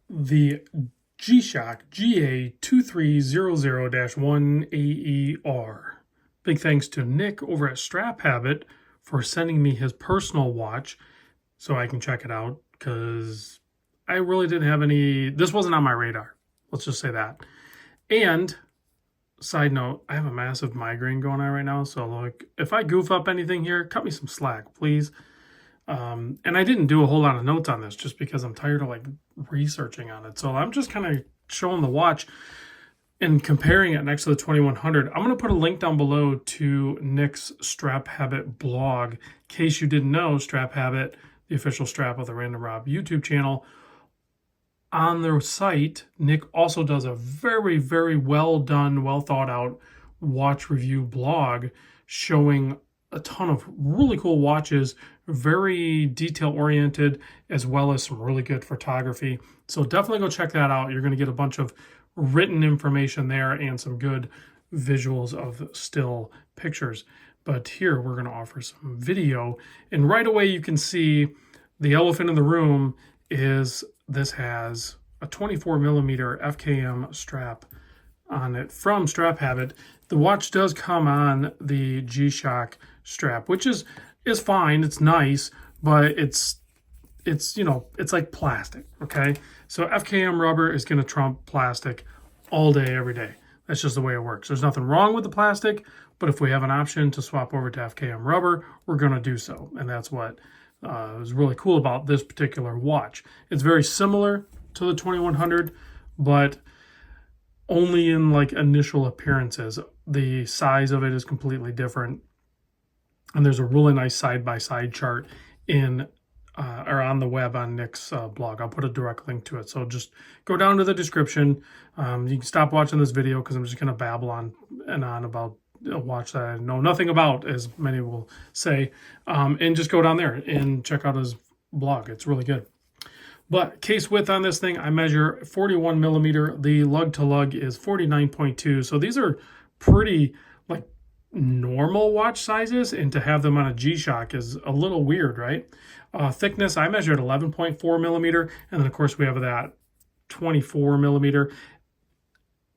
the G-Shock GA-2300-1AER. Big thanks to Nick over at StrapHabit for sending me his personal watch so I can check it out, because I really didn't have any, this wasn't on my radar. Let's just say that. And side note, I have a massive migraine going on right now, so like if I goof up anything here, cut me some slack, please. And I didn't do a whole lot of notes on this just because I'm tired of like researching on it. So I'm just kind of showing the watch and comparing it next to the 2100. I'm going to put a link down below to Nick's StrapHabit blog. In case you didn't know, StrapHabit, the official strap of the Random Rob YouTube channel. On their site, Nick also does a very, very well done, well thought out watch review blog showing a ton of really cool watches, very detail oriented, as well as some really good photography. So definitely go check that out. You're going to get a bunch of written information there and some good visuals of still pictures. But here we're going to offer some video, and right away you can see the elephant in the room is this has a 24mm FKM strap on it from StrapHabit. The watch does come on the G-Shock strap, which is fine. It's nice, but it's you know, it's like plastic, okay? So FKM rubber is going to trump plastic all day, every day. That's just the way it works. There's nothing wrong with the plastic, but if we have an option to swap over to FKM rubber, we're going to do so. And that's what is really cool about this particular watch. It's very similar to the 2100, but only in like initial appearances. The size of it is completely different. And there's a really nice side-by-side chart in or on the web on Nick's blog. I'll put a direct link to it. So just go down to the description. You can stop watching this video because I'm just going to babble on and on about a watch that I know nothing about, as many will say. And just go down there and check out his blog. It's really good. But case width on this thing, I measure 41mm. The lug to lug is 49.2. So these are pretty like normal watch sizes, and to have them on a G-Shock is a little weird, right? Thickness, I measured 11.4mm, and then of course we have that 24mm.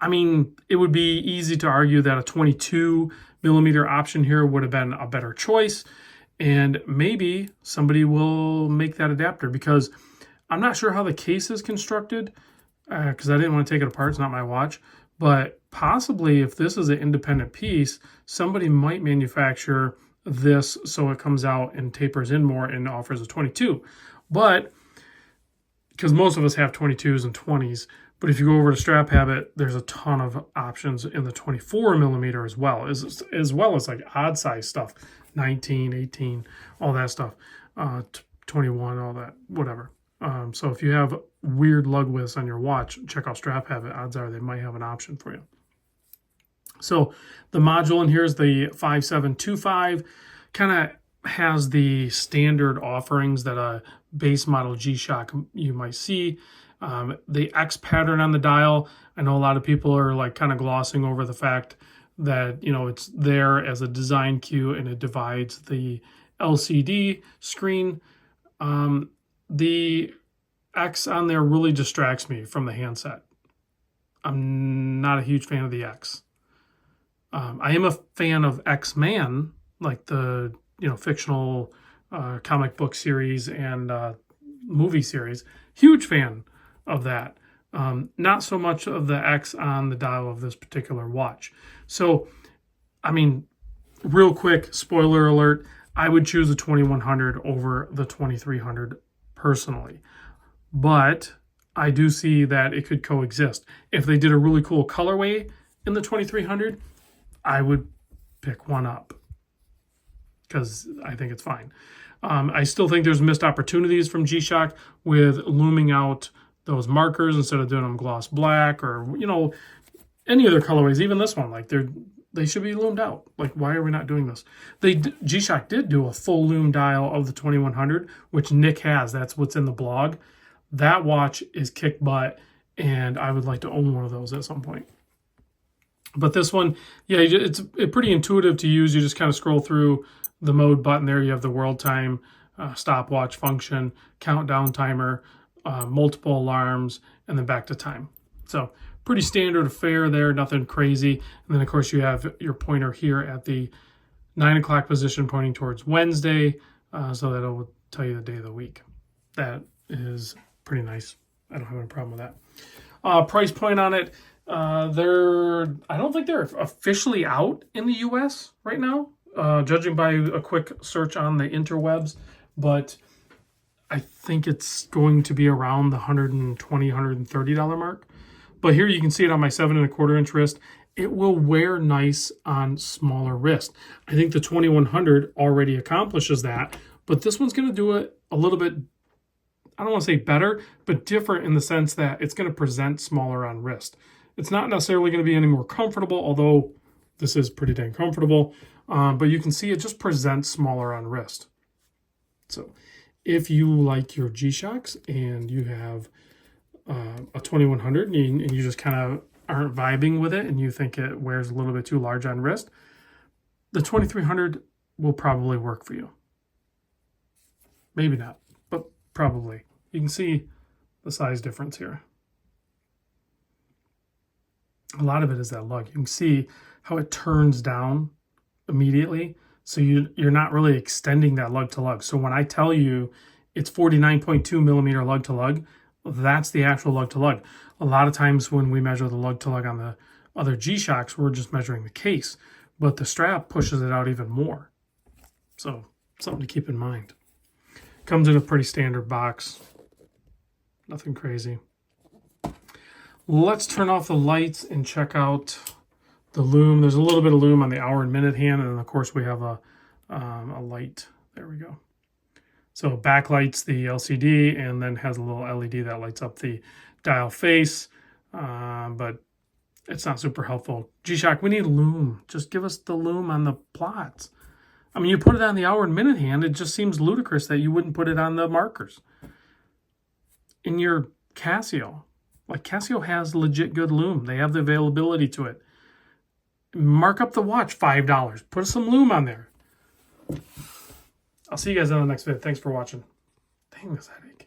I mean, it would be easy to argue that a 22mm option here would have been a better choice, and maybe somebody will make that adapter, because I'm not sure how the case is constructed, because I didn't want to take it apart. It's not my watch. But possibly if this is an independent piece, somebody might manufacture this so it comes out and tapers in more and offers a 22. But because most of us have 22s and 20s, but if you go over to StrapHabit, there's a ton of options in the 24mm as well as like odd size stuff, 19, 18, all that stuff, 21, all that, whatever. So if you have weird lug widths on your watch, check out StrapHabit. Odds are they might have an option for you. So the module in here is the 5725. Kind of has the standard offerings that a base model G-Shock you might see. The X pattern on the dial, I know a lot of people are like kind of glossing over the fact that, you know, it's there as a design cue and it divides the LCD screen. The X on there really distracts me from the handset. I'm not a huge fan of the X. I am a fan of X-Man, like the, you know, fictional comic book series and movie series. Huge fan of that. Not so much of the X on the dial of this particular watch. So, I mean, real quick, spoiler alert, I would choose the 2100 over the 2300 personally. But I do see that it could coexist. If they did a really cool colorway in the 2300, I would pick one up because I think it's fine. I still think there's missed opportunities from G-Shock with looming out those markers instead of doing them gloss black, or, you know, any other colorways, even this one, like they should be loomed out. Like, why are we not doing this? G-Shock did do a full loom dial of the 2100, which Nick has. That's what's in the blog. That watch is kick butt, and I would like to own one of those at some point. But this one, yeah, it's pretty intuitive to use. You just kind of scroll through the mode button there. You have the world time, stopwatch function, countdown timer, multiple alarms, and then back to time. So pretty standard affair there, nothing crazy. And then of course you have your pointer here at the 9 o'clock position pointing towards Wednesday, so that will tell you the day of the week. That is pretty nice. I don't have any problem with that. Price point on it, I don't think they're officially out in the US right now, judging by a quick search on the interwebs, but I think it's going to be around the $120, $130 mark. But here you can see it on my 7 1/4 inch wrist. It will wear nice on smaller wrist. I think the 2100 already accomplishes that, but this one's going to do it a little bit, I don't want to say better, but different in the sense that it's going to present smaller on wrist. It's not necessarily going to be any more comfortable, although this is pretty dang comfortable, but you can see it just presents smaller on wrist. So if you like your G-Shocks and you have a 2100 and you just kind of aren't vibing with it and you think it wears a little bit too large on wrist, the 2300 will probably work for you. Maybe not, but probably. You can see the size difference here. A lot of it is that lug. You can see how it turns down immediately, so you're not really extending that lug to lug. So when I tell you it's 49.2 millimeter lug to lug, that's the actual lug to lug. A lot of times when we measure the lug to lug on the other G-Shocks, we're just measuring the case, but the strap pushes it out even more. So something to keep in mind. Comes in a pretty standard box. Nothing crazy. Let's turn off the lights and check out the loom. There's a little bit of loom on the hour and minute hand, and then of course we have a light. There we go. So backlights the LCD and then has a little LED that lights up the dial face, but it's not super helpful. G-Shock, we need loom. Just give us the loom on the plots. I mean, you put it on the hour and minute hand, it just seems ludicrous that you wouldn't put it on the markers. In your Casio, like Casio has legit good loom. They have the availability to it. Mark up the watch $5. Put some loom on there. I'll see you guys on the next video. Thanks for watching. Dang, this headache.